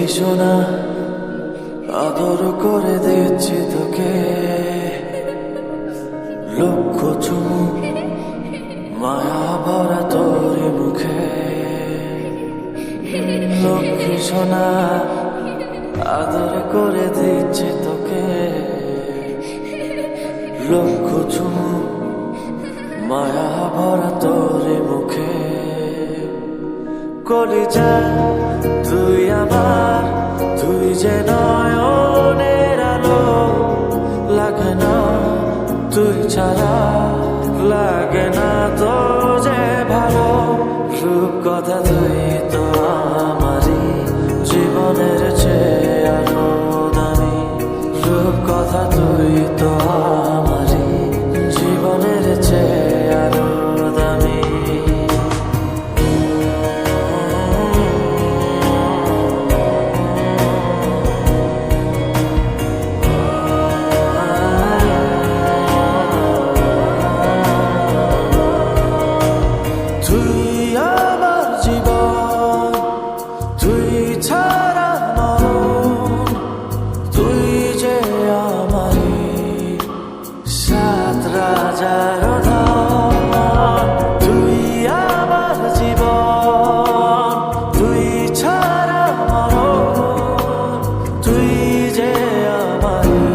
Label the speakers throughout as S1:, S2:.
S1: সোনা আদর করে দিচ্ছি তোকে, লক্ষ চুমু মায়া ভরা তোর মুখে। লক্ষ্মী সোনা আদর করে দিচ্ছি তোকে, লক্ষ চুমু মায়া ভরা তোর মুখে। কলিজা তুই আমার, তুই যে নয়নের আলো, লাগে না তুই ছাড়া, লাগে না তো যে ভালো। রূপ কথা তুই তো আমারই জীবনের চেয়ে আরো দামি, রূপ কথা তুই তো আমারই জীবনের চেয়ে আরো দামি। তুই আমার জীবন, তুই ছাড়া মরণ, তুই যে আমারই সাত রাজার ধন। তুই আমার জীবন, তুই ছাড়া মরণ, তুই যে আমারই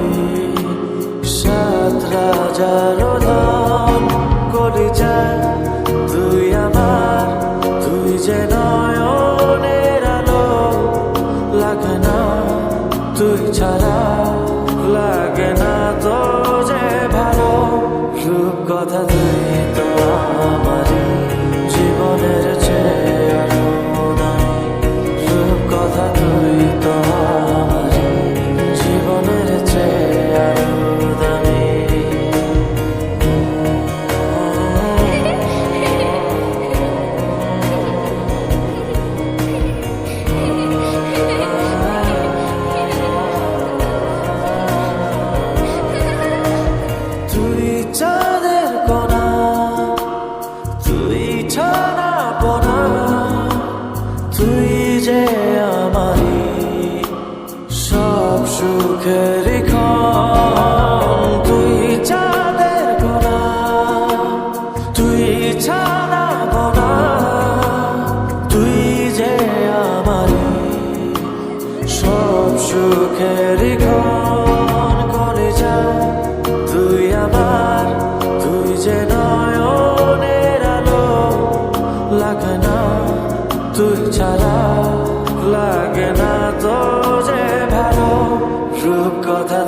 S1: সাত রাজার ধন। কলিজা তুই আমার, তুই যে নয়নের আলো, লাগে না তুই ছাড়া, লাগে না তো যে ভালো। রূপ কথা তুই তো আমারই জীবনের চেয়ে আরো দামি, রূপ কথা তুই তো আমারই জীবনের চেয়ে আরো দামি। তুই চাঁদের কোনা, তুই ছানা পোনা, তুই যে আমারই সব সুখের ক্ষণ। তুই চাঁদের কোনা, তুই ছানা পোনা, তুই যে আমারই সব সুখের ক্ষণ। কলিজা তুই আমার, তুই যে নয়নের আলো, লাগে না তুই ছাড়া, লাগে না তো যে ভালো। রূপ কথা